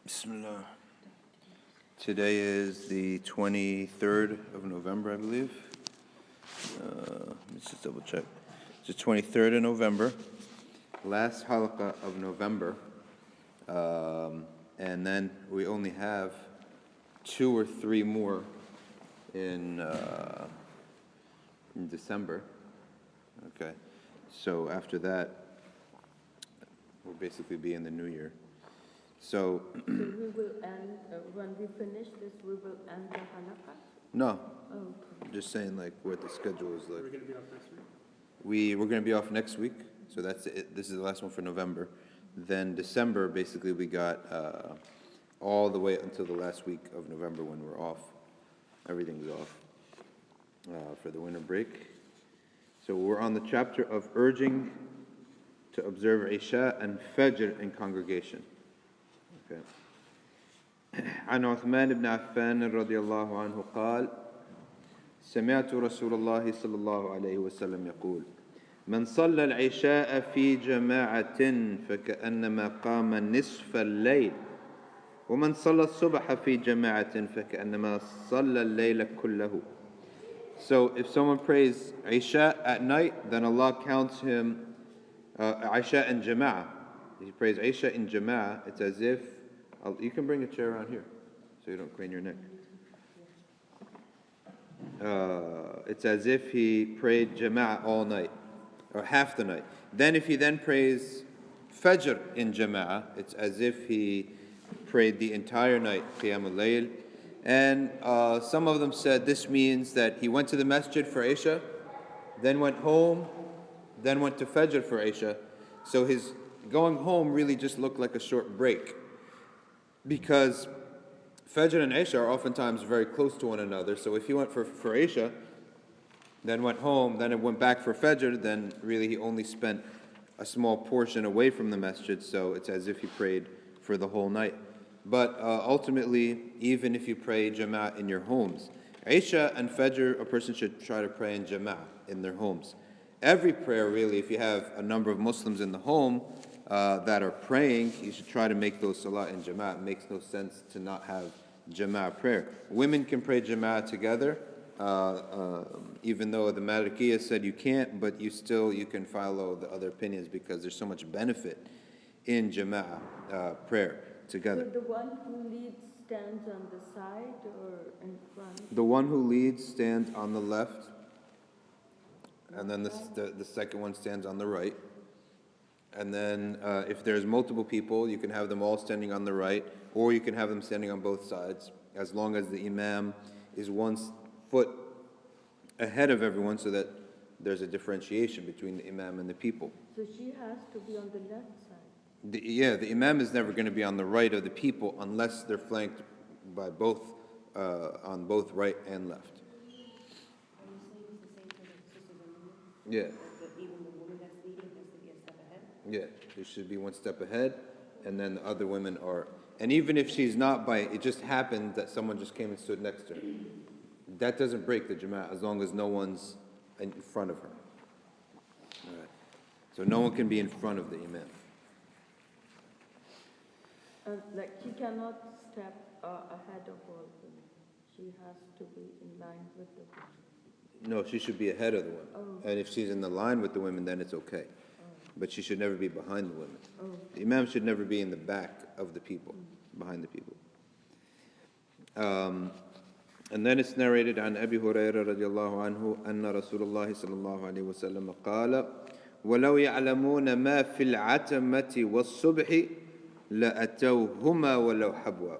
Bismillah. Today is the 23rd of November, I believe. Let's just double check. It's the 23rd of November, last halaqah of November. And then we only have 2 or 3 more in December. Okay. So after that, we'll basically be in the new year. So we will end, when we finish this, we will end the halaqah? no, Oh, okay. just saying like what the schedule is like. Are we going to be off next week? We're going to be off next week, so that's it. This is the last one for November. Then December, basically, we got all the way until the last week of November when we're off. Everything's off for the winter break. So we're on the chapter of urging to observe Isha and Fajr in congregation. Okay. عن عثمان بن عفان رضي الله عنه قال سمعت رسول الله صلى الله عليه وسلم يقول من صلى العشاء في جماعة فكأنما قام نصف الليل ومن صلى الصبح في جماعة فكأنما صلى الليل كله. So if someone prays Isha at night, then Allah counts him Isha in Jama'ah. If he prays Isha in Jama'ah, it's as if, you can bring a chair around here so you don't crane your neck. It's as if he prayed Jama'ah all night, or half the night. Then if he then prays Fajr in Jama'ah, it's as if he prayed the entire night, Qiyam al-Layl. And some of them said this means that he went to the masjid for Isha, then went home, then went to Fajr for Isha. So his going home really just looked like a short break, because Fajr and Isha are oftentimes very close to one another. So if he went for Isha, then went home, then it went back for Fajr, then really he only spent a small portion away from the masjid, so it's as if he prayed for the whole night. But ultimately, even if you pray Jama'ah in your homes, Isha and Fajr, a person should try to pray in Jama'ah in their homes. Every prayer, really, if you have a number of Muslims in the home that are praying, you should try to make those salah in Jama'ah. It makes no sense to not have Jama'ah prayer. Women can pray Jama'ah together, even though the Malikiyya said you can't, but you can follow the other opinions because there's so much benefit in Jama'ah prayer together. So the one who leads stands on the side or in front? The one who leads stands on the left, and then the second one stands on the right. And then if there's multiple people, you can have them all standing on the right, or you can have them standing on both sides, as long as the imam is 1 foot ahead of everyone so that there's a differentiation between the imam and the people. So she has to be on the left side? The imam is never going to be on the right of the people unless they're flanked by both, on both right and left. Are you saying it's the same for the sisters and women? Yeah. That even the woman that's leading has to be a step ahead? Yeah, there should be 1 step ahead, and then the other women are. And even if she's not it just happened that someone just came and stood next to her. That doesn't break the Jama'ah as long as no one's in front of her. All right. So no one can be in front of the imam. Like she cannot step ahead of all women. She has to be in line with the women. No, she should be ahead of the women. Oh. And if she's in the line with the women, then it's okay. But she should never be behind the women. Oh. The imam should never be in the back of the people, behind the people. And then it's narrated عن أبي هريرة رضي الله عنه أن رسول الله صلى الله عليه وسلم قال ولو يعلمون ما في العتمة والصبح لأتوهما ولو حبوا.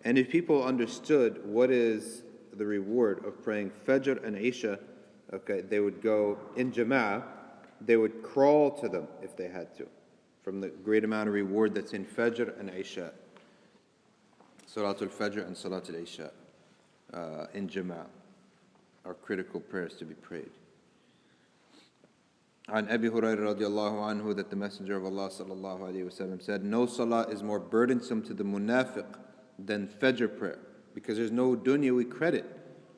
And if people understood what is the reward of praying Fajr and Isha, okay, they would go in Jama'ah, they would crawl to them if they had to, from the great amount of reward that's in Fajr and Isha. Salatul Fajr and Salatul Isha in Jama'ah are critical prayers to be prayed. عن أبي هريرة رضي الله عنه that the Messenger of Allah صلى الله عليه وسلم said, no salah is more burdensome to the munafiq than Fajr prayer, because there's no dunyawi credit,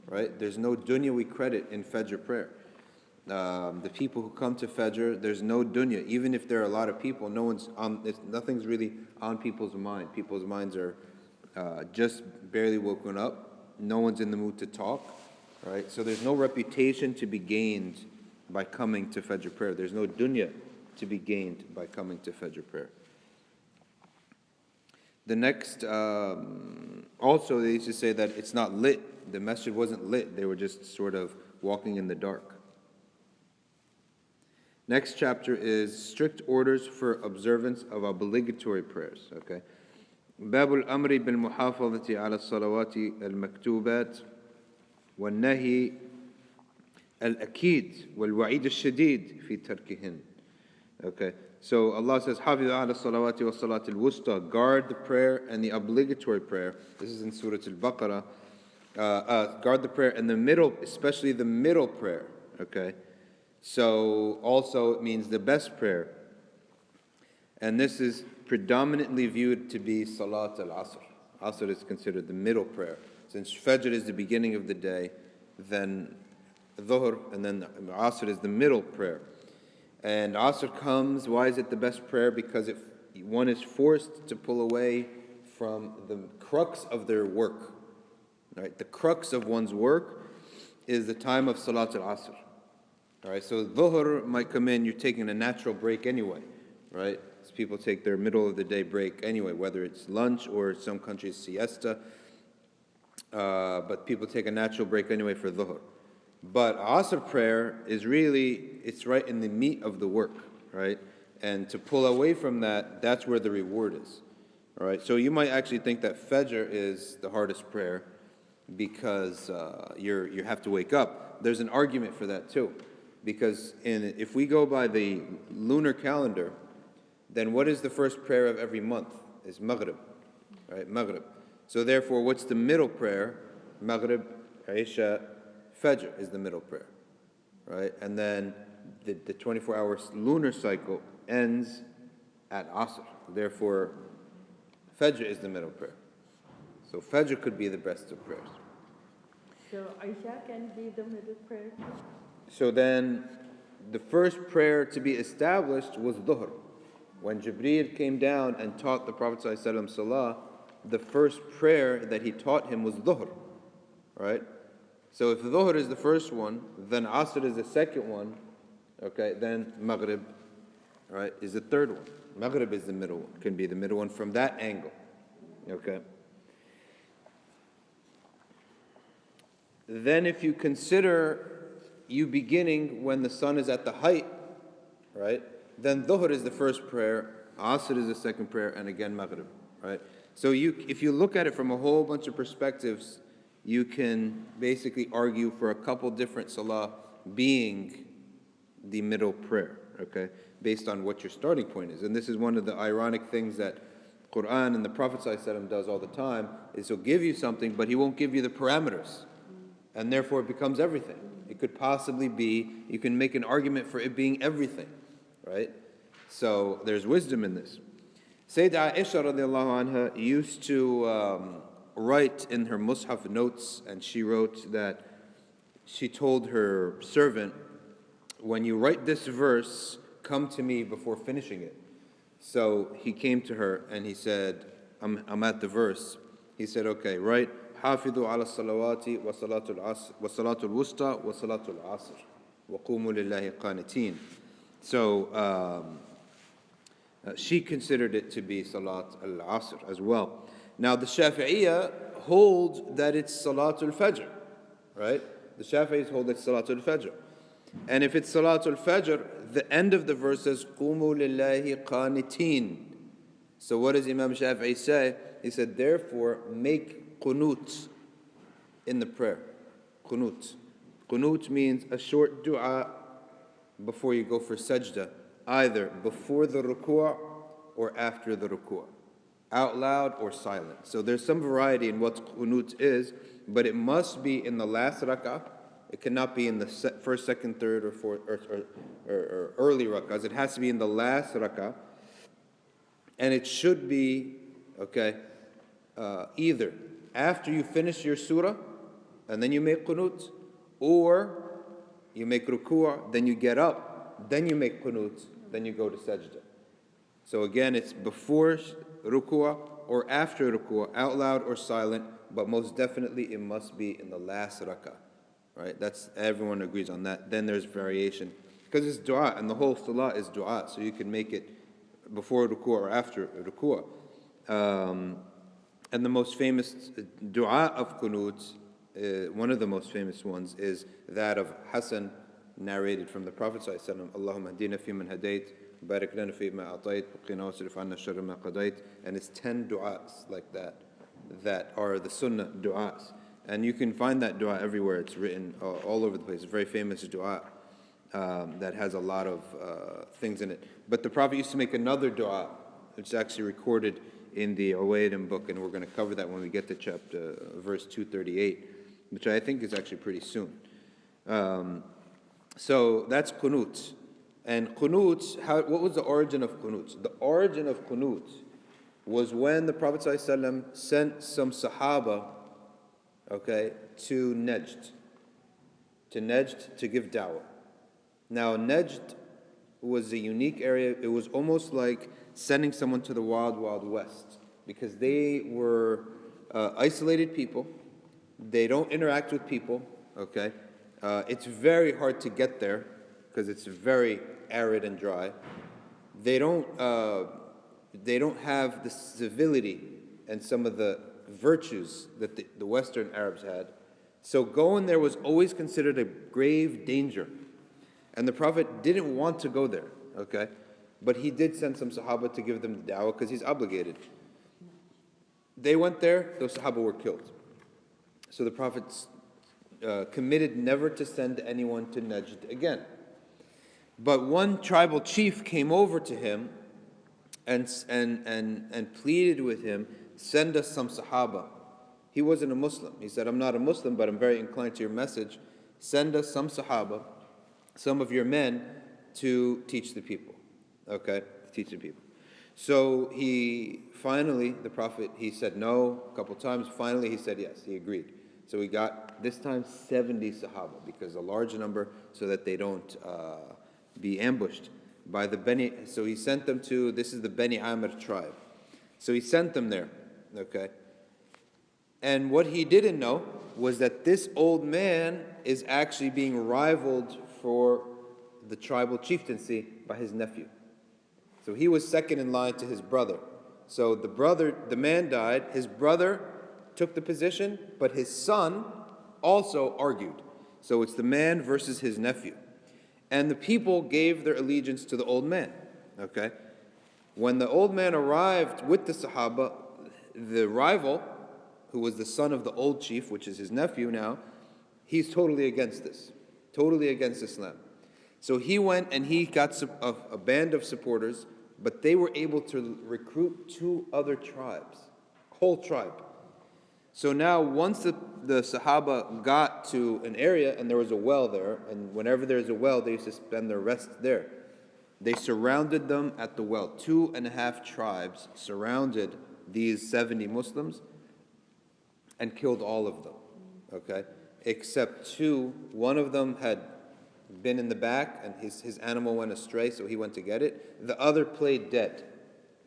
right? There's no dunyawi credit in Fajr prayer. the people who come to Fajr, there's no dunya. Even if there are a lot of people, nothing's really on people's mind. People's minds are just barely woken up. No one's in the mood to talk, right? So there's no reputation to be gained by coming to Fajr prayer. There's no dunya to be gained by coming to Fajr prayer. The next, also they used to say that it's not lit. The masjid wasn't lit. They were just sort of walking in the dark. Next chapter is strict orders for observance of obligatory prayers. Okay. باب الأمر بالمحافظة على الصلوات المكتوبات والنهي الأكيد والوعيد الشديد في تركهن. Okay. So Allah says, حافظوا على الصلوات والصلاة الوسطى, guard the prayer and the obligatory prayer. This is in Surah Al-Baqarah. Guard the prayer in the middle, especially the middle prayer. Okay. So also it means the best prayer. And this is predominantly viewed to be Salat al-Asr. Asr is considered the middle prayer. Since Fajr is the beginning of the day, then Dhuhr, and then Asr is the middle prayer. And Asr comes, why is it the best prayer? Because one is forced to pull away from the crux of their work. Right? The crux of one's work is the time of Salat al-Asr. All right, so Dhuhr might come in, you're taking a natural break anyway, right? So people take their middle of the day break anyway, whether it's lunch or some countries siesta. But people take a natural break anyway for Dhuhr. But Asr prayer is really, it's right in the meat of the work, right? And to pull away from that, that's where the reward is. All right, so you might actually think that Fajr is the hardest prayer because you have to wake up. There's an argument for that too. Because if we go by the lunar calendar, then what is the first prayer of every month? Is Maghrib, right? Maghrib. So therefore, what's the middle prayer? Maghrib, Isha, Fajr is the middle prayer, right? And then the 24-hour lunar cycle ends at Asr. Therefore, Fajr is the middle prayer. So Fajr could be the best of prayers. So Isha can be the middle prayer too? So then, the first prayer to be established was Dhuhr. When Jibreel came down and taught the Prophet ﷺ Salah, the first prayer that he taught him was Dhuhr, right? So if Dhuhr is the first one, then Asr is the second one, okay, then Maghrib, right, is the third one. Maghrib is the middle one, can be the middle one from that angle, okay? Then if you consider you beginning when the sun is at the height, right? Then Dhuhr is the first prayer, Asr is the second prayer, and again Maghrib, right? So if you look at it from a whole bunch of perspectives, you can basically argue for a couple different salah being the middle prayer, okay? Based on what your starting point is. And this is one of the ironic things that Quran and the Prophet ﷺ does all the time, is he'll give you something, but he won't give you the parameters. And therefore it becomes everything. It could possibly be, you can make an argument for it being everything, right? So there's wisdom in this. Sayyidah Aisha radiallahu anha used to write in her Mus'haf notes, and she wrote that she told her servant, when you write this verse, come to me before finishing it. So he came to her and he said, I'm at the verse. He said, okay, write, حافظوا على الصلوات وصلاة الوسطى وصلاة العصر وقوموا لله قانتين. So she considered it to be Salat al-Asr as well. Now the Shafi'iyya hold that it's Salat al-Fajr, right? The Shafi'is hold it's Salat al-Fajr. And if it's Salat al-Fajr, the end of the verse says قوموا لله قانتين. So what does Imam Shafi'i say? He said, therefore, make qunut in the prayer. Qunut. Qunut means a short dua before you go for sajda, either before the ruku' or after the ruku', out loud or silent. So there's some variety in what qunut is, but it must be in the last rak'ah. It cannot be in the first, second, third, or fourth, or early rak'ahs. It has to be in the last rak'ah. And it should be, okay, either after you finish your surah, and then you make qunut, or You make ruku', then you get up, then you make qunut, then you go to sajda. So again, it's before ruku' or after ruku', out loud or silent, but most definitely it must be in the last rak'ah, right? That's, everyone agrees on that. Then there's variation. Because it's dua, and the whole salah is dua, so you can make it before ruku' or after ruku'. And the most famous dua of qunut, one of the most famous ones, is that of Hassan, narrated from the Prophet ﷺ, Allahumma hadina fi man hadayt, barik lana fi ma atayt, qina wasrif anna sharra ma qadayt. And it's 10 du'as like that, that are the sunnah du'as. And you can find that dua everywhere. It's written all over the place. It's a very famous dua that has a lot of things in it. But the Prophet used to make another dua, which is actually recorded in the Awaidim book, and we're going to cover that when we get to chapter, verse 238, which I think is actually pretty soon. So that's qunut. And qunut, what was the origin of qunut? The origin of qunut was when the Prophet ﷺ sent some Sahaba, okay, to Najd to give da'wah. Now, Najd was a unique area. It was almost like sending someone to the wild, wild west, because they were isolated people. They don't interact with people, okay? It's very hard to get there because it's very arid and dry. They don't have the civility and some of the virtues that the Western Arabs had. So going there was always considered a grave danger. And the Prophet didn't want to go there, okay? But he did send some Sahaba to give them the da'wah because he's obligated. They went there, those Sahaba were killed. So the Prophet committed never to send anyone to Najd again. But one tribal chief came over to him and pleaded with him, send us some Sahaba. He wasn't a Muslim. He said, I'm not a Muslim, but I'm very inclined to your message. Send us some Sahaba, some of your men, to teach the people. Okay? To teach the people. So the Prophet, he said no a couple times. Finally, he said yes. He agreed. So we got, this time, 70 Sahaba, because a large number, so that they don't be ambushed by the Bani. So he sent them to, this is the Bani Amr tribe. So he sent them there. Okay? And what he didn't know was that this old man is actually being rivaled for the tribal chieftaincy by his nephew. So he was second in line to his brother. So the man died, his brother took the position, but his son also argued. So it's the man versus his nephew. And the people gave their allegiance to the old man. Okay? When the old man arrived with the Sahaba, the rival, who was the son of the old chief, which is his nephew now, he's totally against this. Totally against Islam. So he went and he got a band of supporters, but they were able to recruit 2 other tribes, whole tribe. So now once the Sahaba got to an area and there was a well there, and whenever there's a well, they used to spend their rest there. They surrounded them at the well. 2.5 tribes surrounded these 70 Muslims and killed all of them, okay? Except 2. One of them had been in the back and his animal went astray, so he went to get it. The other played dead.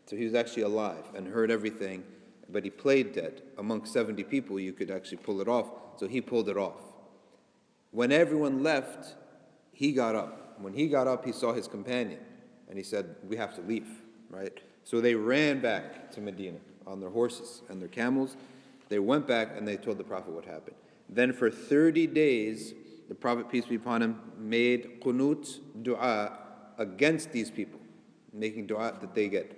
So he was actually alive and heard everything, but he played dead. Among 70 people, you could actually pull it off, so he pulled it off. When everyone left, he got up. When he got up, he saw his companion, and he said, we have to leave, right? So they ran back to Medina on their horses and their camels. They went back and they told the Prophet what happened. Then for 30 days, the Prophet, peace be upon him, made qunut dua against these people, making dua that they get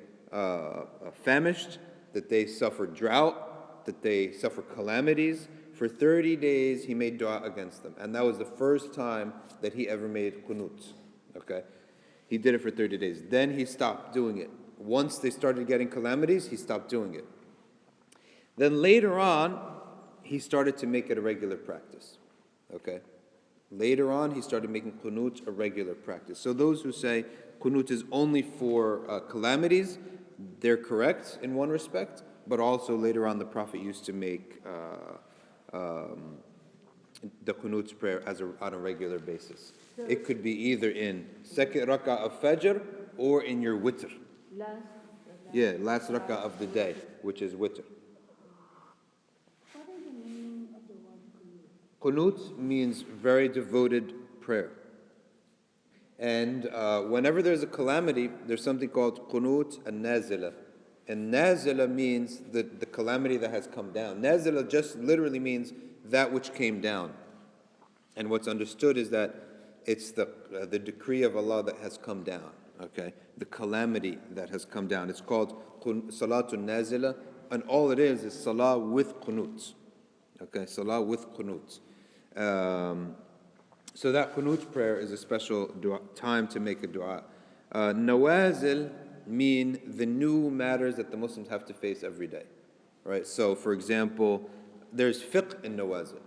famished, that they suffer drought, that they suffer calamities. For 30 days, he made dua against them. And that was the first time that he ever made qunut. Okay? He did it for 30 days. Then he stopped doing it. Once they started getting calamities, he stopped doing it. Then later on, he started to make it a regular practice. Okay? Later on, he started making qunut a regular practice. So those who say qunut is only for calamities, they're correct in one respect, but also later on the Prophet used to make the Qunut prayer on a regular basis. It could be either in second rak'ah of Fajr or in your witr. Last, Yeah, last rak'ah of the day, which is witr. What is the meaning of the word qunut? Qunut means very devoted prayer. And whenever there's a calamity, there's something called qunut and-nazila. And nazila means the calamity that has come down. Nazila just literally means that which came down. And what's understood is that it's the decree of Allah that has come down, okay? The calamity that has come down. It's called Salatul Nazila, and all it is salah with qunut. Okay, salah with qunut. So that qunut prayer is a special time to make a dua. Nawazil mean the new matters that the Muslims have to face every day, right? So, for example, there's fiqh in nawazil.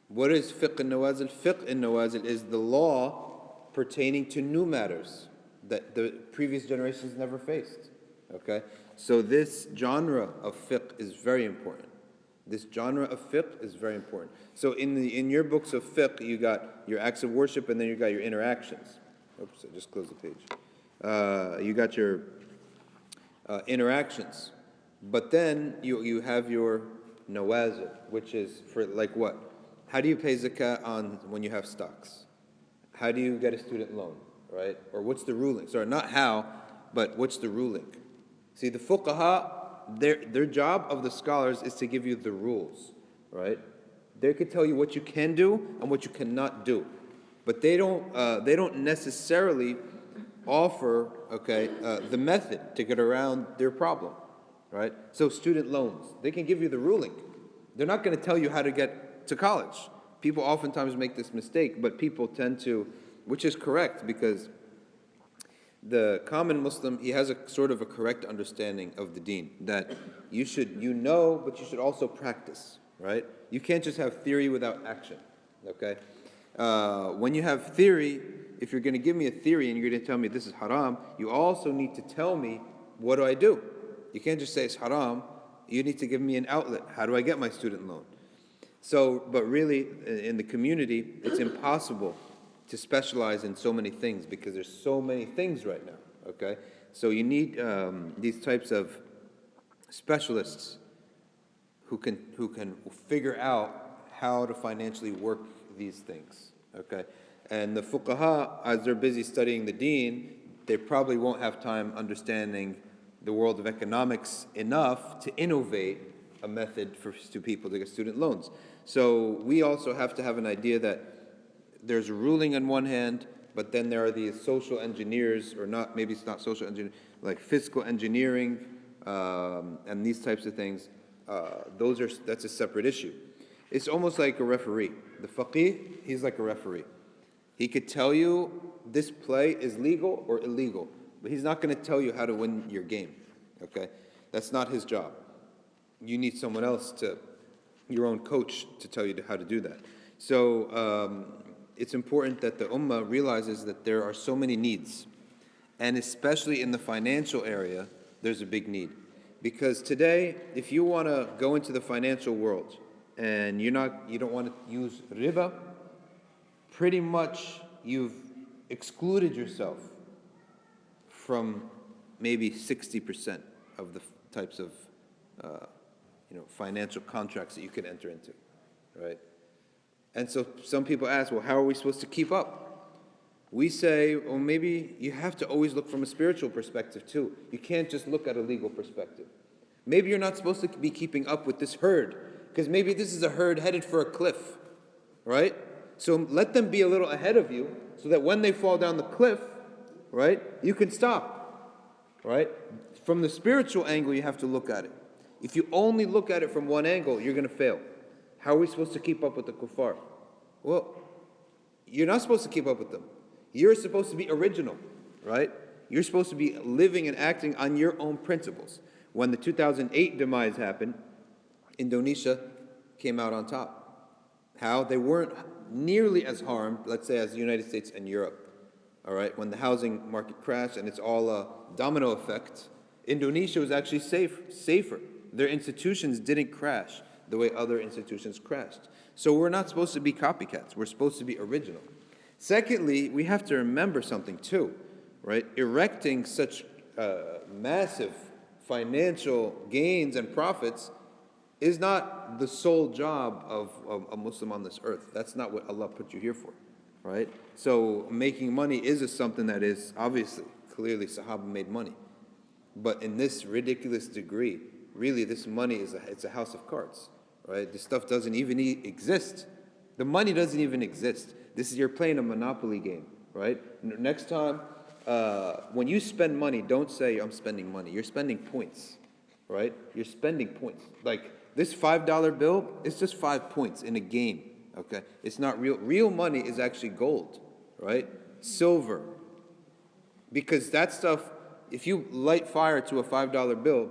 What is fiqh in nawazil? Fiqh in nawazil is the law pertaining to new matters that the previous generations never faced, okay? So this genre of fiqh is very important. This genre of fiqh is very important. So in your books of fiqh, you got your acts of worship and then you got your interactions. Oops, I just closed the page. You got your interactions. But then you have your nawazil, which is for like what? How do you pay zakah on when you have stocks? How do you get a student loan, right? Or what's the ruling? Sorry, not how, but what's the ruling? See, the fuqaha, their job of the scholars is to give you the rules, right? They could tell you what you can do and what you cannot do, but they don't necessarily offer, okay, the method to get around their problem, right? So student loans, they can give you the ruling. They're not going to tell you how to get to college. People oftentimes make this mistake, but people tend to, which is correct, because the common Muslim, he has a sort of a correct understanding of the deen, that you know, but you should also practice, right? You can't just have theory without action, okay? When you have theory, if you're going to give me a theory and you're going to tell me this is haram, you also need to tell me, what do I do? You can't just say it's haram. You need to give me an outlet. How do I get my student loan? So, but really, in the community, it's impossible to specialize in so many things because there's so many things right now, okay? So you need these types of specialists who can figure out how to financially work these things, okay? And the fuqaha, as they're busy studying the deen, they probably won't have time understanding the world of economics enough to innovate a method to people to get student loans. So we also have to have an idea that there's a ruling on one hand, but then there are these social engineers, or not, maybe it's not social engineering, like fiscal engineering, and these types of things. That's a separate issue. It's almost like a referee. The faqih, he's like a referee. He could tell you this play is legal or illegal, but he's not going to tell you how to win your game, okay? That's not his job. You need someone else your own coach, to tell you how to do that. So it's important that the ummah realizes that there are so many needs, and especially in the financial area, there's a big need. Because today, if you want to go into the financial world and you don't want to use riba, pretty much you've excluded yourself from maybe 60% of the types of financial contracts that you could enter into, right? And so some people ask, well, how are we supposed to keep up? We say, well, maybe you have to always look from a spiritual perspective too. You can't just look at a legal perspective. Maybe you're not supposed to be keeping up with this herd, because maybe this is a herd headed for a cliff, right? So let them be a little ahead of you so that when they fall down the cliff, right, you can stop, right? From the spiritual angle, you have to look at it. If you only look at it from one angle, you're going to fail. How are we supposed to keep up with the kuffar? Well, you're not supposed to keep up with them. You're supposed to be original, right? You're supposed to be living and acting on your own principles. When the 2008 demise happened, Indonesia came out on top. How? They weren't nearly as harmed, let's say, as the United States and Europe. All right? When the housing market crashed, and it's all a domino effect, Indonesia was actually safer. Their institutions didn't crash the way other institutions crashed. So we're not supposed to be copycats. We're supposed to be original. Secondly, we have to remember something too, right? Erecting such massive financial gains and profits is not the sole job of a Muslim on this earth. That's not what Allah put you here for, right? So making money is something that is obviously, clearly Sahaba made money. But in this ridiculous degree, really this money it's a house of cards, right? This stuff doesn't even exist. The money doesn't even exist. You're playing a monopoly game, right? Next time, when you spend money, don't say I'm spending money. You're spending points, right? You're spending points. Like this $5 bill, it's just 5 points in a game, okay? It's not real. Real money is actually gold, right? Silver. Because that stuff, if you light fire to a $5 bill,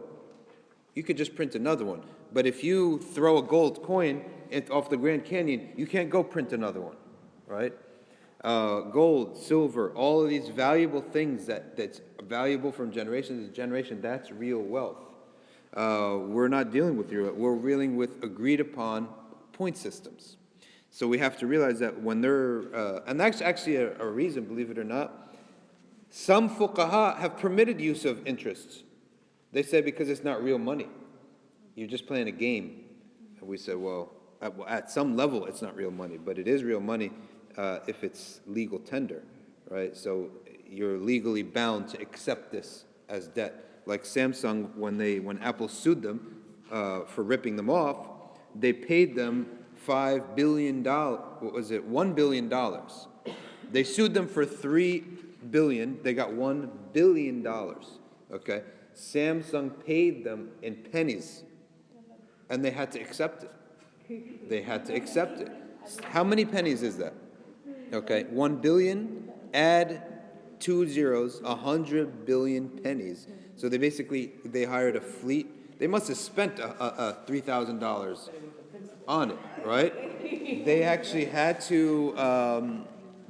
you could just print another one. But if you throw a gold coin off the Grand Canyon, you can't go print another one, right? Gold, silver, all of these valuable things that's valuable from generation to generation, that's real wealth. We're not dealing with real wealth. We're dealing with agreed upon point systems. So we have to realize that when they're, and that's actually a reason, believe it or not, some fuqaha have permitted use of interests. They say because it's not real money. You're just playing a game. And we said, well, at some level it's not real money, but it is real money if it's legal tender, right? So you're legally bound to accept this as debt. Like Samsung, when Apple sued them for ripping them off, they paid them $5 billion, what was it, $1 billion. They sued them for $3 billion, they got $1 billion, okay? Samsung paid them in pennies, and they had to accept it. They had to accept it. How many pennies is that? Okay, 1 billion, add 2 zeros, 100 billion pennies. So they hired a fleet. They must have spent $3,000 on it, right? They actually had to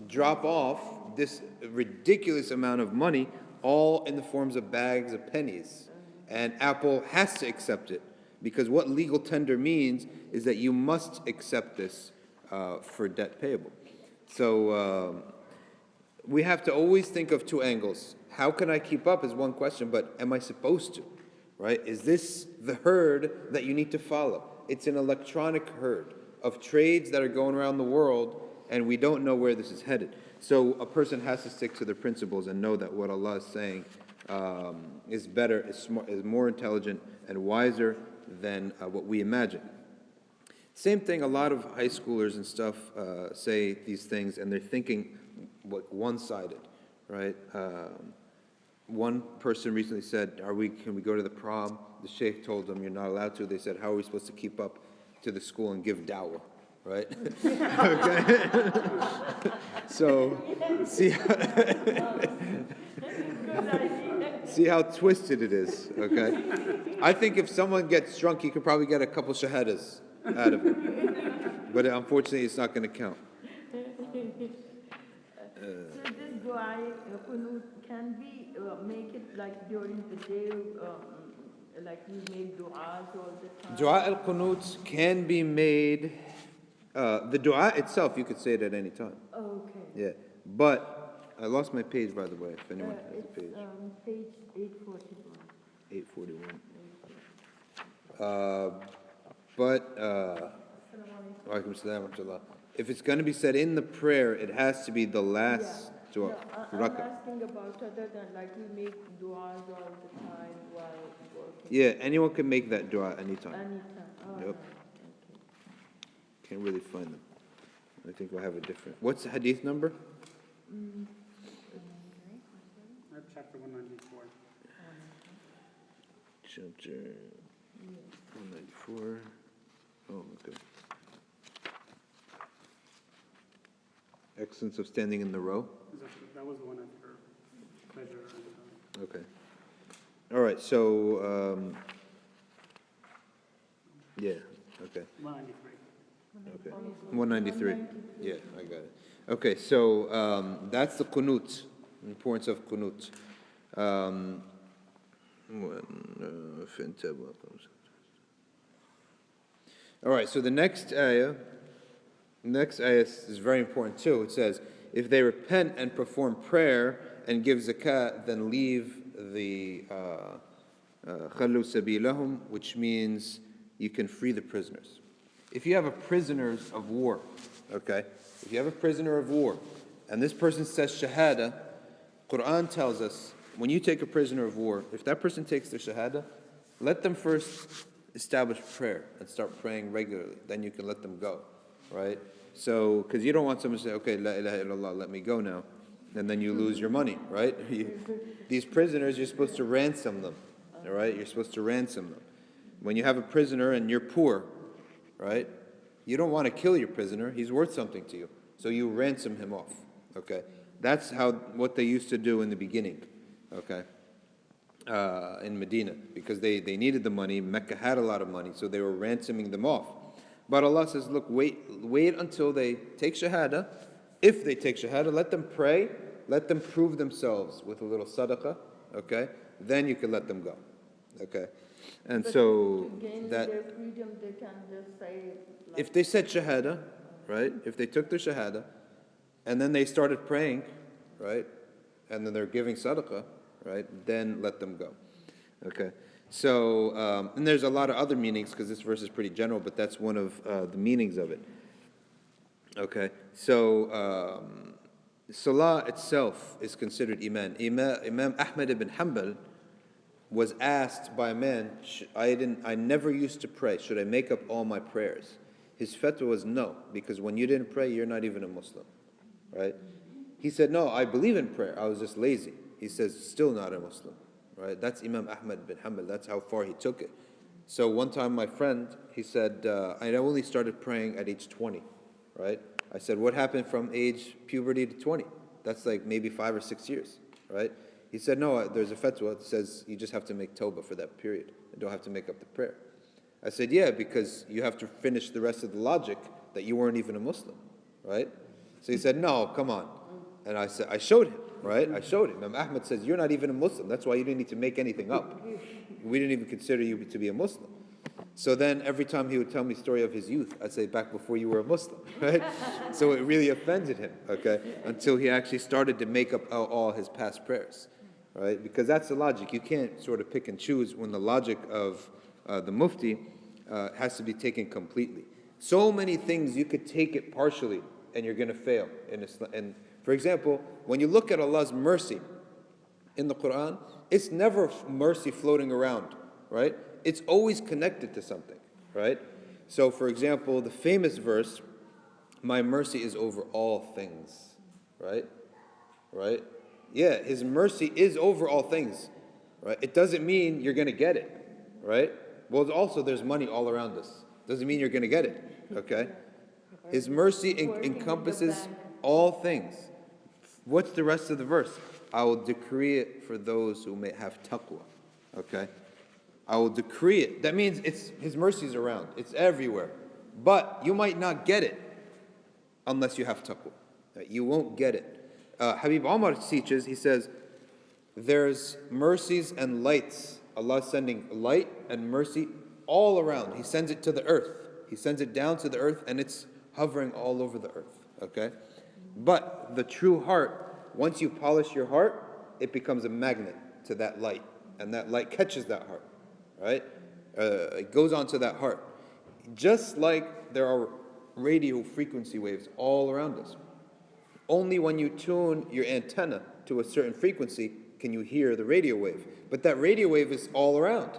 drop off this ridiculous amount of money, all in the forms of bags of pennies. And Apple has to accept it, because what legal tender means is that you must accept this for debt payable. So we have to always think of two angles. How can I keep up is one question, but am I supposed to, right? Is this the herd that you need to follow? It's an electronic herd of trades that are going around the world, and we don't know where this is headed. So a person has to stick to their principles and know that what Allah is saying is better, is more intelligent and wiser than what we imagine. Same thing, a lot of high schoolers and stuff say these things, and they're thinking one-sided, right? One person recently said, can we go to the prom? The sheikh told them, you're not allowed to. They said, how are we supposed to keep up to the school and give dawah, right? Okay? So, see how twisted it is, okay? I think if someone gets drunk, you could probably get a couple shahadas out of it. But unfortunately, it's not going to count. So this dua, qunut, can we make it like during the day, like we make du'as all the time? Dua al-qunut can be made, the dua itself, you could say it at any time. Okay. Yeah, but I lost my page, by the way, if anyone has a page. Page 841. 841. Walaikum salam wa rahmatullah. If it's going to be said in the prayer, it has to be the last dua. I'm asking about other than like we make du'as all the time while working. Yeah, anyone can make that dua anytime. Anytime. Oh, Yep. okay. Can't really find them. I think we'll have a different. What's the hadith number? Chapter 194. Chapter 194. Oh, okay. Excellence of standing in the row. That was the one after pleasure. Okay. All right. So, yeah. Okay. 193. Okay. 193. Yeah, I got it. Okay. So that's the qunut. Importance of qunut. All right. So the next ayah Next ayah is very important too. It says, if they repent and perform prayer and give zakat, then leave the خَلُّوا سَبِيلَهُمْ, which means you can free the prisoners. If you have a prisoners of war, okay? If you have a prisoner of war, and this person says shahada, Quran tells us, when you take a prisoner of war, if that person takes their shahada, let them first establish prayer and start praying regularly. Then you can let them go, right? So, because you don't want someone to say, okay, la ilaha illallah, let me go now, and then you lose your money, right? These prisoners, you're supposed to ransom them, all right? You're supposed to ransom them. When you have a prisoner and you're poor, right? You don't want to kill your prisoner. He's worth something to you. So you ransom him off, okay? That's what they used to do in the beginning, okay? In Medina, because they needed the money. Mecca had a lot of money, so they were ransoming them off. But Allah says, look, wait until they take shahada. If they take shahada, let them pray, let them prove themselves with a little sadaqah, okay? Then you can let them go, okay? And But so to gain that their freedom, they can just say, like, if they said shahada, right? If they took their shahada, and then they started praying, right? And then they're giving sadaqah, right? Then let them go. Okay. So, and there's a lot of other meanings because this verse is pretty general, but that's one of the meanings of it. Okay. So, salah itself is considered iman. Imam Ahmad ibn Hanbal was asked by a man, I never used to pray. Should I make up all my prayers? His fatwa was no, because when you didn't pray, you're not even a Muslim, right? He said, no, I believe in prayer. I was just lazy. He says, still not a Muslim, right? That's Imam Ahmad bin Hanbal. That's how far he took it. So one time my friend, he said, I only started praying at age 20, right? I said, what happened from age puberty to 20? That's like maybe 5 or 6 years, right? He said, no, there's a fatwa that says you just have to make tawbah for that period. You don't have to make up the prayer. I said, yeah, because you have to finish the rest of the logic that you weren't even a Muslim, right? So he said, no, come on. And I said, I showed him, right? I showed him. Imam Ahmad says, you're not even a Muslim. That's why you didn't need to make anything up. We didn't even consider you to be a Muslim. So then every time he would tell me the story of his youth, I'd say, back before you were a Muslim, right? So it really offended him, okay? Until he actually started to make up all his past prayers, right? Because that's the logic. You can't sort of pick and choose when the logic of the mufti has to be taken completely. So many things you could take it partially and you're going to fail in Islam. And for example, when you look at Allah's mercy in the Quran, it's never mercy floating around, right? It's always connected to something, right? So for example, the famous verse, my mercy is over all things, right? Right? Yeah, His mercy is over all things, right? It doesn't mean you're going to get it, right? Well, also there's money all around us. Doesn't mean you're going to get it, okay? His mercy encompasses all things. What's the rest of the verse? I will decree it for those who may have taqwa, okay? I will decree it. That means His mercy is around. It's everywhere. But you might not get it unless you have taqwa. Right? You won't get it. Habib Omar teaches, he says, there's mercies and lights. Allah is sending light and mercy all around. He sends it to the earth. He sends it down to the earth and it's hovering all over the earth. Okay? But the true heart, once you polish your heart, it becomes a magnet to that light. And that light catches that heart. Right? It goes onto that heart. Just like there are radio frequency waves all around us. Only when you tune your antenna to a certain frequency can you hear the radio wave. But that radio wave is all around,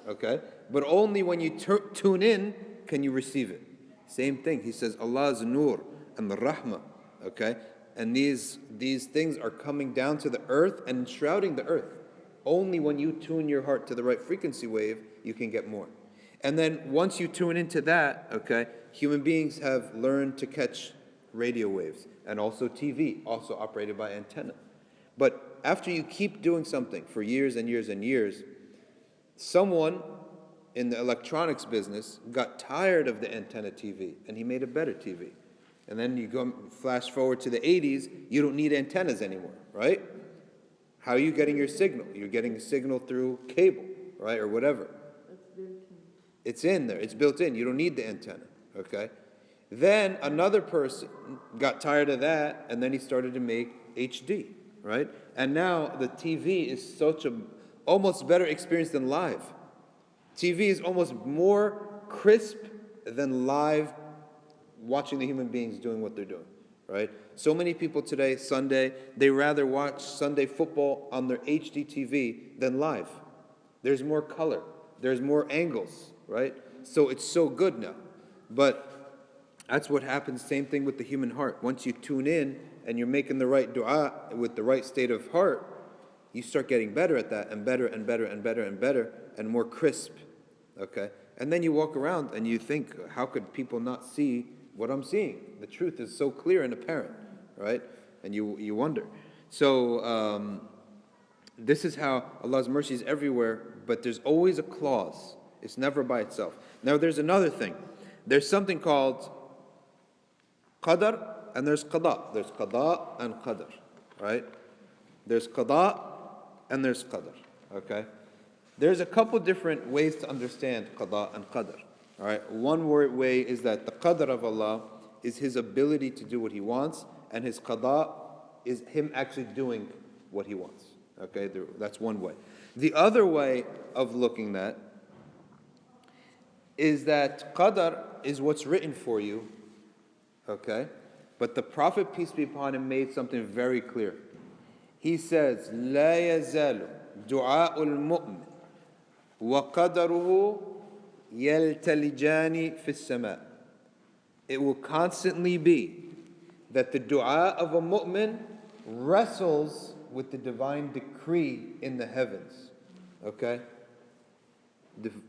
okay? But only when you tune in can you receive it. Same thing. He says Allah's nur and the rahmah, okay? And these things are coming down to the earth and shrouding the earth. Only when you tune your heart to the right frequency wave, you can get more. And then once you tune into that, okay, human beings have learned to catch radio waves and also TV, also operated by antenna. But after you keep doing something for years and years and years, someone in the electronics business got tired of the antenna TV and he made a better TV. And then you go flash forward to the 80s, you don't need antennas anymore, right? How are you getting your signal? You're getting a signal through cable, right, or whatever. it's built in. It's in there. It's built in. You don't need the antenna, okay? Then another person got tired of that, and then he started to make HD, right? And now the TV is such a almost better experience than live. TV is almost more crisp than live watching the human beings doing what they're doing, right? So many people today, Sunday, they rather watch Sunday football on their HD TV than live. There's more color, there's more angles, right? So it's so good now. But that's what happens, same thing with the human heart. Once you tune in and you're making the right dua with the right state of heart, you start getting better at that, and better and better and better and better and more crisp, okay? And then you walk around and you think, how could people not see what I'm seeing? The truth is so clear and apparent, right? And you wonder. So this is how Allah's mercy is everywhere, but there's always a clause. It's never by itself. Now there's another thing. There's something called qadar and there's qada. There's qada and qadar, right? There's qada and there's qadar, okay? There's a couple different ways to understand qada and qadar, all right? One way is that the qadar of Allah is His ability to do what He wants, and His qada is Him actually doing what He wants, okay? That's one way. The other way of looking at is that qadar is what's written for you, okay? But the Prophet, peace be upon him, made something very clear. He says, لا يزال دعاء المؤمن وقدره يلتلجان في السماء. It will constantly be that the dua of a mu'min wrestles with the divine decree in the heavens, okay?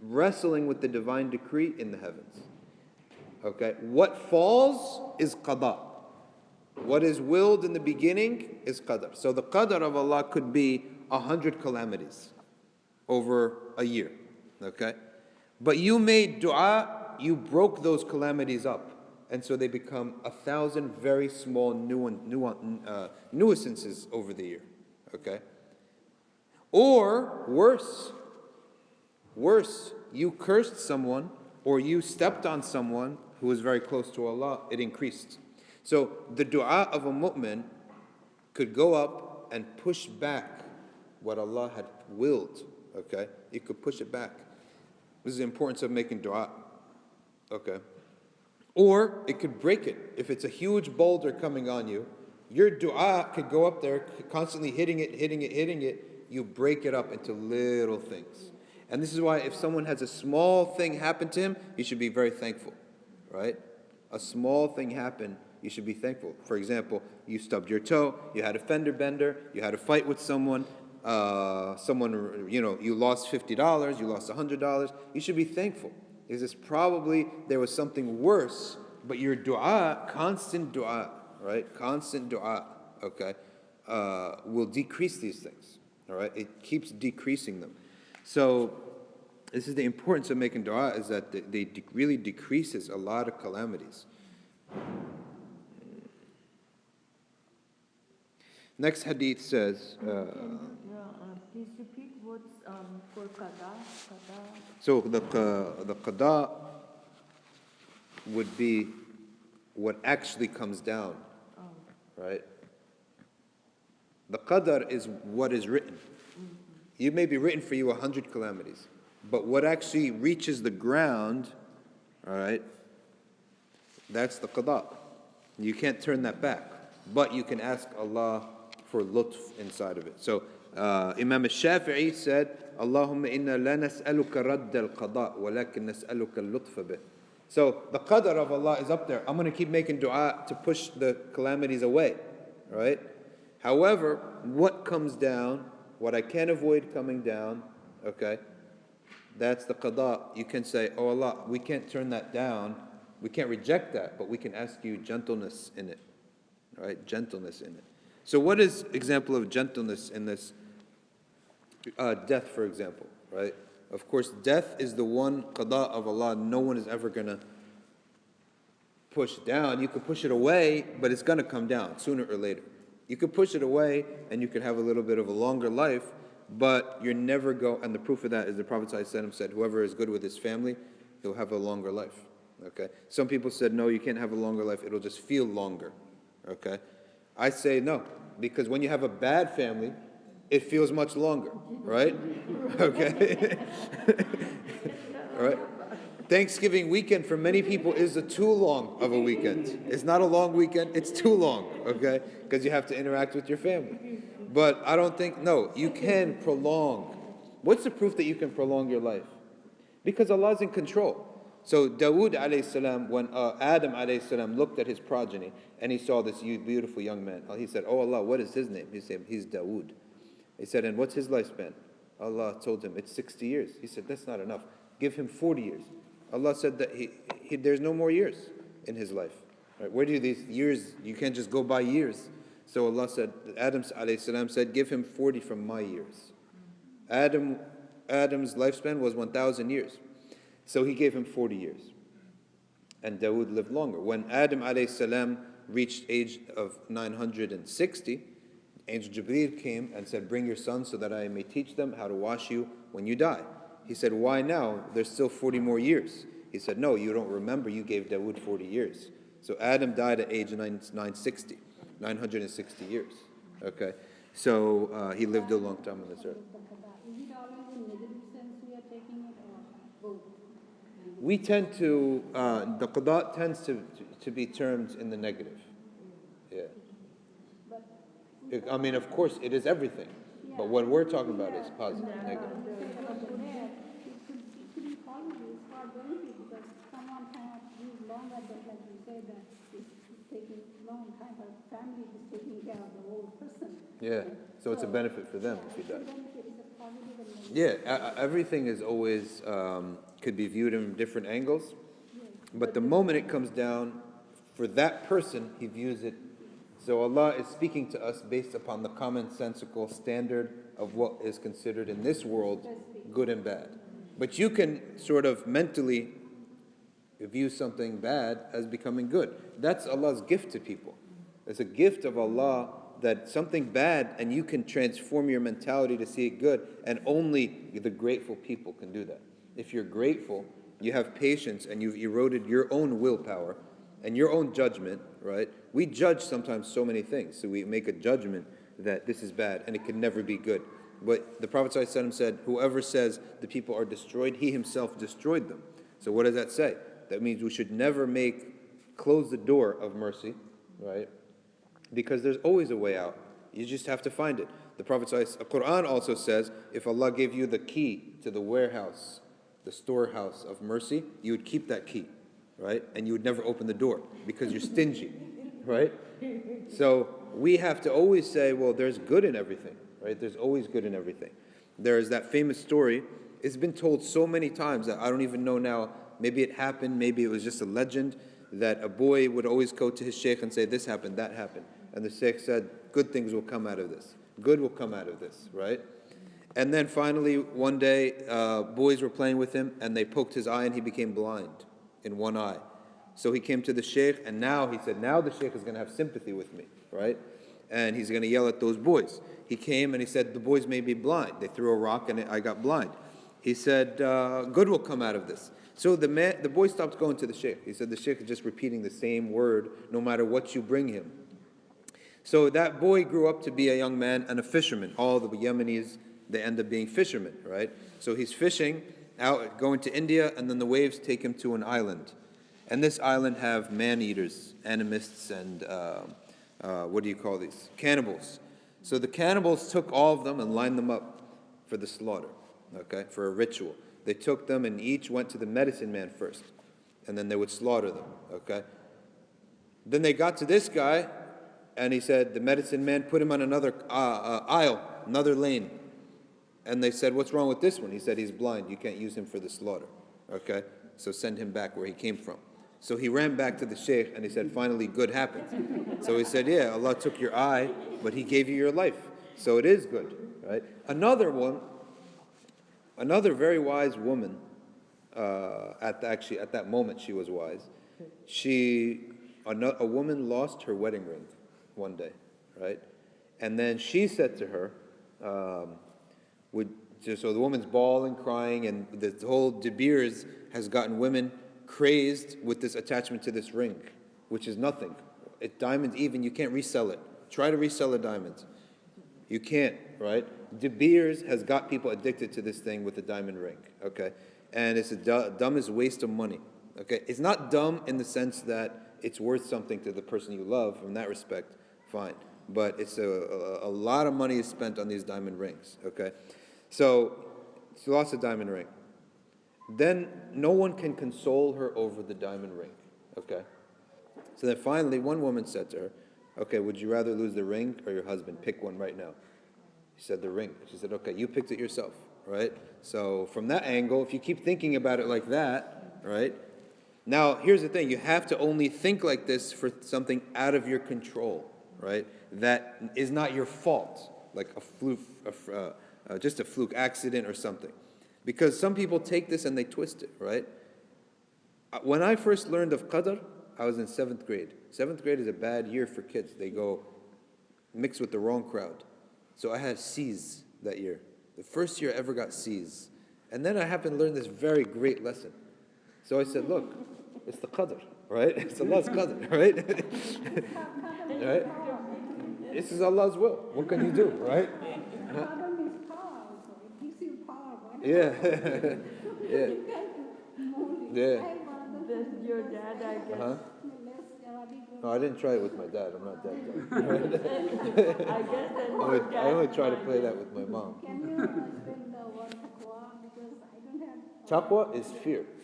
Wrestling with the divine decree in the heavens. Okay, what falls is qada. What is willed in the beginning is qadar. So the qadar of Allah could be 100 calamities over a year. Okay, but you made dua, you broke those calamities up, and so they become 1,000 very small nuisances over the year. Okay, or worse, you cursed someone or you stepped on someone who was very close to Allah, it increased. So the dua of a mu'min could go up and push back what Allah had willed, okay? It could push it back. This is the importance of making dua, okay? Or it could break it. If it's a huge boulder coming on you, your dua could go up there, constantly hitting it, you break it up into little things. And this is why if someone has a small thing happen to him, you should be very thankful, right? A small thing happen, you should be thankful. For example, you stubbed your toe, you had a fender bender, you had a fight with someone, you lost $50, you lost $100, you should be thankful. Because it's probably there was something worse, but your dua, constant dua, right? Constant dua, okay, will decrease these things, all right? It keeps decreasing them. So this is the importance of making dua, is that they really decreases a lot of calamities. Next hadith says, Please repeat what's for qada. so the qada would be what actually comes down, right? The qadar is what is written. You may be written for you 100 calamities, but what actually reaches the ground, all right, that's the qada. You can't turn that back, but you can ask Allah for lutf inside of it. So Imam al-Shafi'i said, Allahumma inna la nas'aluka radd al-qada, walakin nas'aluka al-lutfa bih. So the qadar of Allah is up there. I'm going to keep making dua to push the calamities away, right? However, what comes down, what I can't avoid coming down, okay, that's the qada. You can say, oh Allah, we can't turn that down. We can't reject that, but we can ask you gentleness in it, right? Gentleness in it. So what is example of gentleness in this? Death, for example, right? Of course, death is the one qada of Allah no one is ever going to push down. You could push it away, but it's going to come down sooner or later. You could push it away and you could have a little bit of a longer life, but you're never and the proof of that is the Prophet ﷺ said, whoever is good with his family, he'll have a longer life. Okay? Some people said, no, you can't have a longer life, it'll just feel longer. Okay? I say no, because when you have a bad family, it feels much longer, right? Okay? All right? Thanksgiving weekend for many people is a too long of a weekend. It's not a long weekend, it's too long, okay? Because you have to interact with your family. But I don't think, no, you can prolong. What's the proof that you can prolong your life? Because Allah is in control. So Dawood alayhi salam, when Adam alayhi salam looked at his progeny and he saw this beautiful young man, he said, oh Allah, what is his name? He said, he's Dawood. He said, and what's his lifespan? Allah told him, it's 60 years. He said, that's not enough. Give him 40 years. Allah said that there's no more years in his life. Right? Where do these years, you can't just go by years. So Allah said, Adam alayhi salam said, give him 40 from my years. Adam's lifespan was 1,000 years. So he gave him 40 years. And Dawood lived longer. When Adam alayhi salam reached age of 960, Angel Jibreel came and said, bring your son so that I may teach them how to wash you when you die. He said, why now? There's still 40 more years. He said, no, you don't remember, you gave Dawood 40 years. So Adam died at age 960 years. Okay? So he lived a long time on this earth. Is it always in negative sense we are taking it, or both? We tend to, the qada tends to be termed in the negative. Yeah. I mean, of course, it is everything. But what we're talking about is positive, negative. It could be positive for benefit, because someone cannot live longer, but like you said, that it's taking long time, but family is taking care of the whole person. Yeah. So it's a benefit for them if you die. Benefit is a positive and negative. Yeah, everything is always, could be viewed in different angles. But the moment it comes down, for that person, he views it. So Allah is speaking to us based upon the commonsensical standard of what is considered in this world good and bad. But you can sort of mentally view something bad as becoming good. That's Allah's gift to people. It's a gift of Allah that something bad, and you can transform your mentality to see it good, and only the grateful people can do that. If you're grateful, you have patience, and you've eroded your own willpower and your own judgment, right? We judge sometimes so many things, so we make a judgment that this is bad and it can never be good. But the Prophet ﷺ said, whoever says the people are destroyed, he himself destroyed them. So what does that say? That means we should never close the door of mercy, right? Because there's always a way out. You just have to find it. The Prophet ﷺ, the Quran also says, if Allah gave you the key to the warehouse, the storehouse of mercy, you would keep that key, right? And you would never open the door because you're stingy, right? So we have to always say, well, there's good in everything, right? There's always good in everything. There's that famous story. It's been told so many times that I don't even know now. Maybe it happened, maybe it was just a legend, that a boy would always go to his sheikh and say, this happened, that happened. And the sheikh said, good things will come out of this. Good will come out of this, right? And then finally, one day, boys were playing with him, and they poked his eye, and he became blind in one eye. So he came to the sheikh, and now he said, now the sheikh is going to have sympathy with me, right? And he's going to yell at those boys. He came and he said, the boys may be blind. They threw a rock, and I got blind. He said, good will come out of this. So the boy stopped going to the sheikh. He said, the sheikh is just repeating the same word no matter what you bring him. So that boy grew up to be a young man and a fisherman. All the Yemenis, they end up being fishermen, right? So he's fishing out, going to India, and then the waves take him to an island. And this island have man-eaters, animists, and what do you call these? Cannibals. So the cannibals took all of them and lined them up for the slaughter, okay, for a ritual. They took them and each went to the medicine man first, and then they would slaughter them, okay? Then they got to this guy, and he said, the medicine man put him on another aisle, another lane. And they said, what's wrong with this one? He said, he's blind. You can't use him for the slaughter. Okay? So send him back where he came from. So he ran back to the sheikh and he said, finally, good happened. So he said, yeah, Allah took your eye, but he gave you your life. So it is good. Right? Another very wise woman, at that moment she was wise. A woman lost her wedding ring one day, right? And then she said to her, so the woman's bawling, crying, and the whole De Beers has gotten women crazed with this attachment to this ring, which is nothing. Diamonds, even, you can't resell it. Try to resell a diamond. You can't, right? De Beers has got people addicted to this thing with a diamond ring, okay? And it's the dumbest waste of money, okay? It's not dumb in the sense that it's worth something to the person you love. From that respect, fine. But it's a lot of money is spent on these diamond rings, okay? So she lost a diamond ring. Then no one can console her over the diamond ring, okay? So then finally, one woman said to her, okay, would you rather lose the ring or your husband? Pick one right now. She said, the ring. She said, okay, you picked it yourself, right? So from that angle, if you keep thinking about it like that, right? Now, here's the thing. You have to only think like this for something out of your control, right? That is not your fault, like a fluke, just a fluke accident or something. Because some people take this and they twist it, right? When I first learned of Qadr, I was in 7th grade. 7th grade is a bad year for kids. They go mix with the wrong crowd. So I had C's that year. The first year I ever got C's. And then I happened to learn this very great lesson. So I said, look, it's the Qadr, right? It's Allah's Qadr, right? Right? This is Allah's will. What can you do, right? Father means power, so it gives you power. Yeah. Yeah. Yeah. Does your dad, I guess, Uh-huh. No, I didn't try it with my dad. I'm not that dumb. I guess that your dad. I only try to play that with my mom. Can you explain the word taqwa? Because I don't have. Taqwa is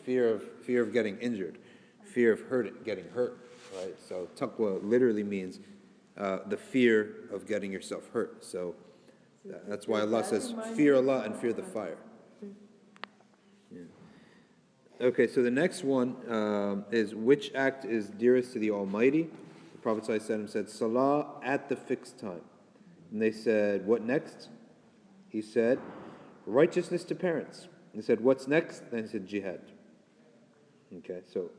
fear of getting injured, fear of getting hurt, right? So taqwa literally means the fear of getting yourself hurt. So that's why Allah says, fear Allah and fear the fire. Yeah. Okay, so the next one is, which act is dearest to the Almighty? The Prophet ﷺ said, Salah at the fixed time. And they said, what next? He said, righteousness to parents. He said, what's next? Then he said, jihad. Okay, so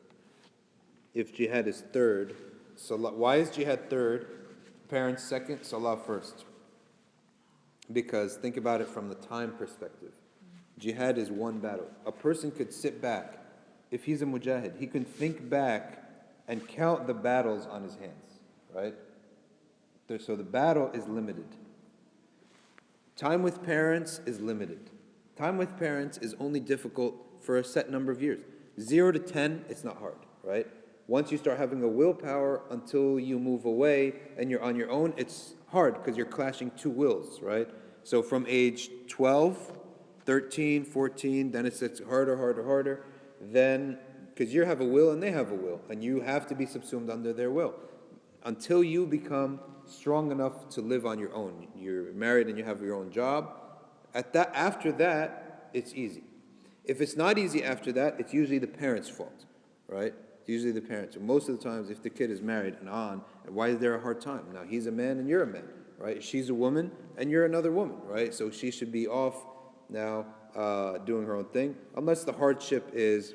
if jihad is third, Salah, why is jihad third? Parents second, Salah first. Because think about it from the time perspective. Jihad is one battle. A person could sit back. If he's a mujahid, he can think back and count the battles on his hands, right? So the battle is limited. Time with parents is limited. Time with parents is only difficult for a set number of years. 0 to 10, it's not hard, right? Once you start having a willpower until you move away and you're on your own, it's hard because you're clashing two wills, right? So from age 12, 13, 14, then it gets harder. Then, because you have a will and they have a will, and you have to be subsumed under their will. Until you become strong enough to live on your own. You're married and you have your own job. After that, it's easy. If it's not easy after that, it's usually the parents' fault, right? It's usually the parents. And most of the times, if the kid is married and on, why is there a hard time? Now, he's a man and you're a man, right? She's a woman and you're another woman, right? So she should be off now doing her own thing, unless the hardship is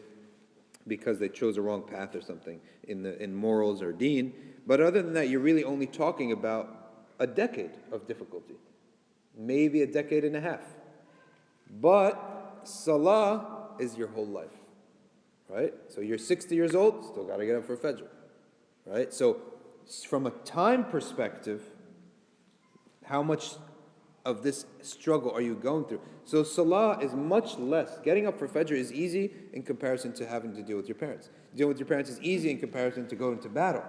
because they chose a wrong path or something in morals or deen. But other than that, you're really only talking about a decade of difficulty, maybe a decade and a half. But Salah is your whole life, right? So you're 60 years old, still got to get up for Fajr, right? So from a time perspective, how much of this struggle are you going through? So Salah is much less. Getting up for Fajr is easy in comparison to having to deal with your parents. Dealing with your parents is easy in comparison to going to battle,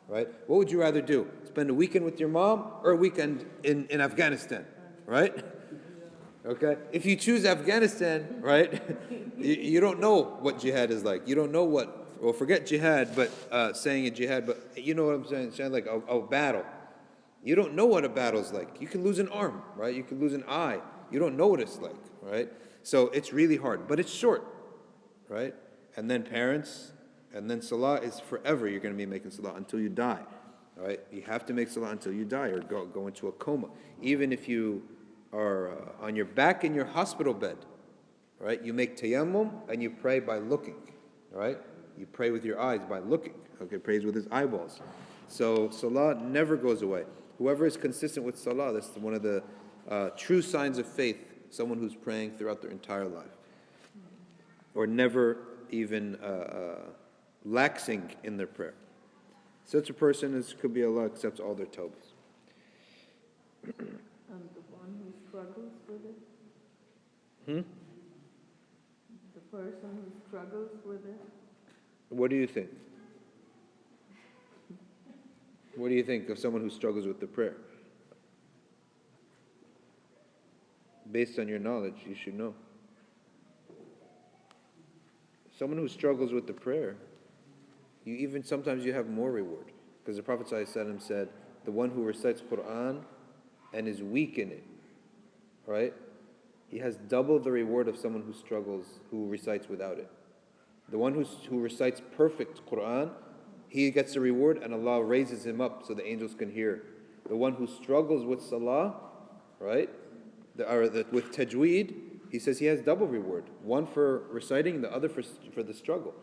right? What would you rather do? Spend a weekend with your mom or a weekend in Afghanistan, right? Okay? If you choose Afghanistan, right, you don't know what jihad is like. You don't know what, well, forget jihad, but saying a jihad, but you know what I'm saying? Saying like a battle. You don't know what a battle's like. You can lose an arm, right? You can lose an eye. You don't know what it's like, right? So it's really hard, but it's short, right? And then parents, and then Salah is forever. You're going to be making Salah until you die, right? You have to make Salah until you die or go into a coma. Even if you are on your back in your hospital bed, right? You make tayammum and you pray by looking, right? You pray with your eyes by looking. Okay, prays with his eyeballs. So Salah never goes away. Whoever is consistent with Salah, that's one of the true signs of faith, someone who's praying throughout their entire life. Or never even laxing in their prayer. Such a person could be Allah accepts all their tawbahs. And the one who struggles with it, the person who struggles with it, What do you think? What do you think of someone who struggles with the prayer? Based on your knowledge, you should know. Someone who struggles with the prayer, sometimes you have more reward. Because the Prophet ﷺ said, the one who recites Quran and is weak in it, right? He has double the reward of someone who struggles, who recites without it. The one who recites perfect Quran, he gets the reward and Allah raises him up so the angels can hear. The one who struggles with salah, right? With tajweed, he says he has double reward. One for reciting, the other for the struggle.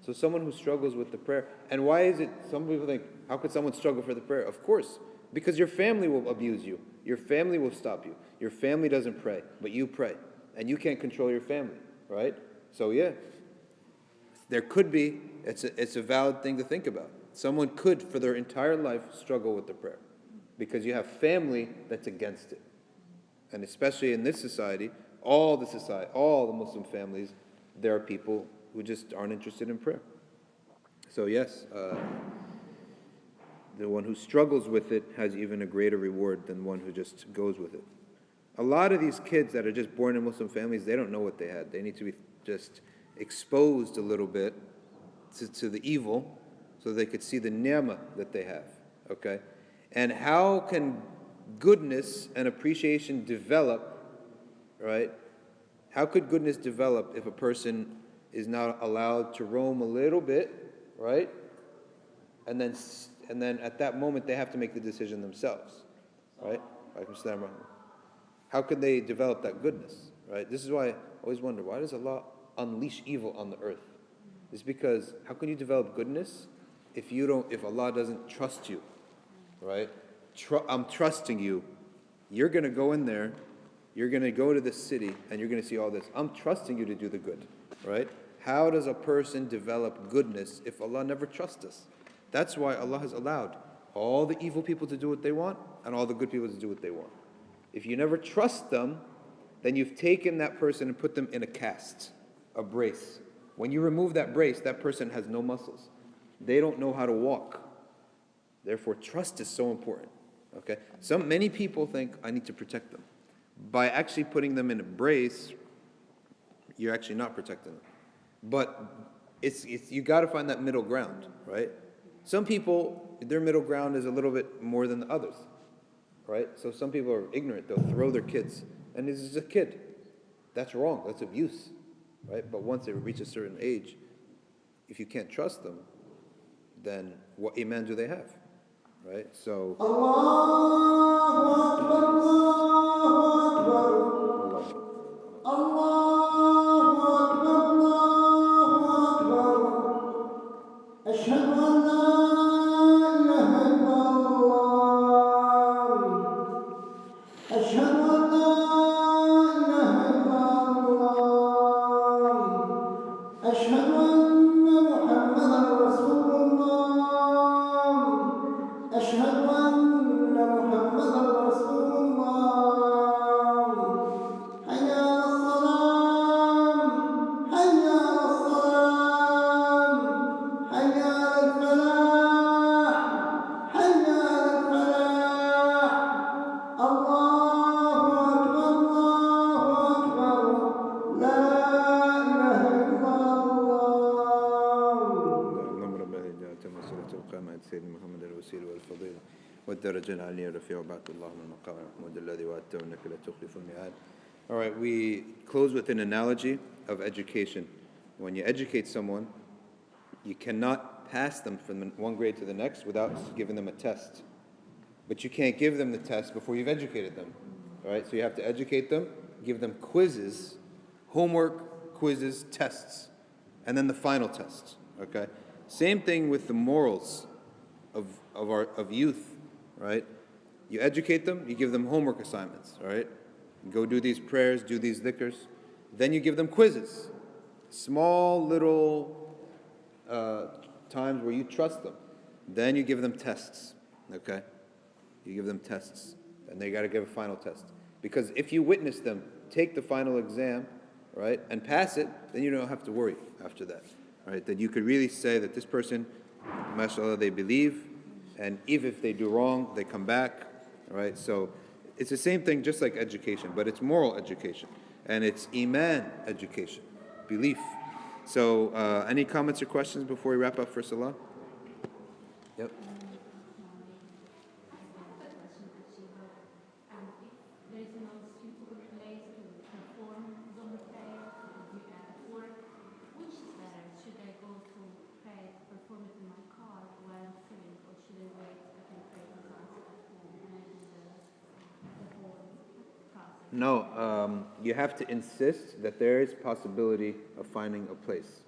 So someone who struggles with the prayer. And why is it, some people think, how could someone struggle for the prayer? Of course, because your family will abuse you. Your family will stop you. Your family doesn't pray, but you pray. And you can't control your family, right? So yeah, there could be, it's a valid thing to think about. Someone could, for their entire life, struggle with the prayer. Because you have family that's against it. And especially in this society, all the Muslim families, there are people who just aren't interested in prayer. So yes, the one who struggles with it has even a greater reward than one who just goes with it. A lot of these kids that are just born in Muslim families, they don't know what they had. They need to be just exposed a little bit to the evil so they could see the ni'mah that they have, okay? And how can goodness and appreciation develop, right? How could goodness develop if a person is not allowed to roam a little bit, right? And then at that moment they have to make the decision themselves, right? How could they develop that goodness, right? This is why I always wonder, why does Allah unleash evil on the earth? It's because how can you develop goodness if Allah doesn't trust you, right? I'm trusting you. You're going to go in there, you're going to go to this city, and you're going to see all this. I'm trusting you to do the good, right? How does a person develop goodness if Allah never trusts us? That's why Allah has allowed all the evil people to do what they want and all the good people to do what they want. If you never trust them, then you've taken that person and put them in a cast, a brace. When you remove that brace, that person has no muscles. They don't know how to walk. Therefore, trust is so important. Okay? Many people think, I need to protect them. By actually putting them in a brace, you're actually not protecting them. But you got to find that middle ground, right? Some people, their middle ground is a little bit more than the others, right? So some people are ignorant. They'll throw their kids. And this is a kid. That's wrong. That's abuse, right? But once they reach a certain age, if you can't trust them, then what iman do they have, right? So Allahu Akbar, Allahu Akbar, Allahu Akbar, Allahu Akbar. Ashhadu an la ilaha illallah. Ashhadu an la ilaha illallah. Ashhadu anna Muhammadan Rasulullah. أشهد أن محمدا رسول الله حي على الصلاة حي على الصلاة حي على الفلاح حي على الفلاح الله أكبر لا إله إلا الله اللهم رب العالمين تم الصلاة والقيامة سيدنا محمد الوسيل والفضيلة والدرجة العالية الرفيعة وبعث الله من المقام محمود الذي وعدته إنك لا تخلف الميعاد. All right, we close with an analogy of education. When you educate someone, you cannot pass them from one grade to the next without giving them a test. But you can't give them the test before you've educated them. All right, so you have to educate them, give them quizzes, homework, quizzes, tests, and then the final test. Okay? Same thing with the morals of youth, right? You educate them, you give them homework assignments, right? Go do these prayers, do these dhikrs. Then you give them quizzes. small little times where you trust them. Then you give them tests, okay? You give them tests, and they got to give a final test. Because if you witness them take the final exam, right, and pass it, then you don't have to worry after that, right? Then you could really say that this person, mashallah, they believe, and even if they do wrong, they come back, right? So it's the same thing, just like education, but it's moral education, and it's iman education, belief. So any comments or questions before we wrap up for Salah? Yep. No, you have to insist that there is possibility of finding a place.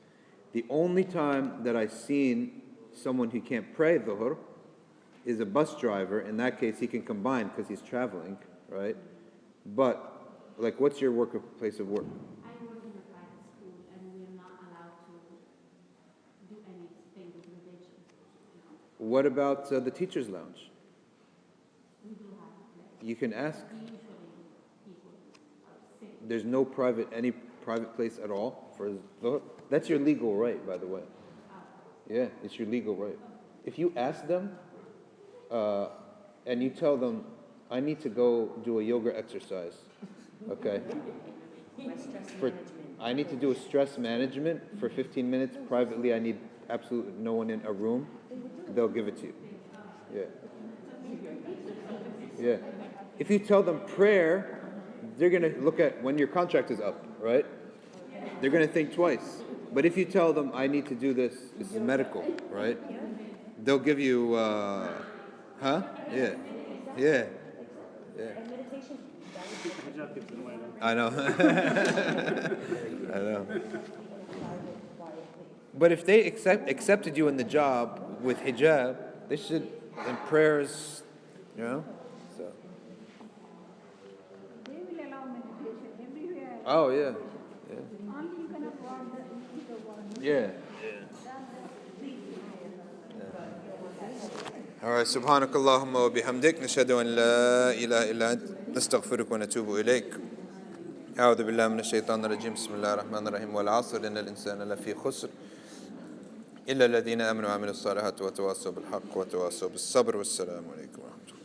The only time that I've seen someone who can't pray dhuhr is a bus driver. In that case, he can combine because he's traveling, right? But, like, what's your place of work? I work in a private school, and we're not allowed to do anything with religion. What about the teacher's lounge? We do have a place. You can ask. Usually, people are sick. There's no any private place at all for dhuhr. That's your legal right, by the way. Yeah, it's your legal right. If you ask them, and you tell them, I need to go do a yoga exercise, okay? I need to do a stress management for 15 minutes. Privately, I need absolutely no one in a room. They'll give it to you. Yeah. Yeah. If you tell them prayer, they're going to look at when your contract is up, right? They're going to think twice. But if you tell them, I need to do this is medical, right? They'll give you, huh? Yeah. Yeah. Yeah. Hijab gives it away. I know. I know. But if they accepted you in the job with hijab, they should, and prayers, you know? So. They will allow meditation everywhere. Oh, yeah. Yeah. Only you can afford the one. Yeah. All right, سبحانك اللهم وبحمدك نشهد أن لا إله إلا أنت نستغفرك ونتوب إليك أعوذ بالله من الشيطان الرجيم بسم الله الرحمن الرحيم والعصر إن الإنسان لفي خسر إلا الذين آمنوا وعملوا الصالحات وتواصوا بالحق وتواصوا بالصبر والسلام عليكم ورحمة الله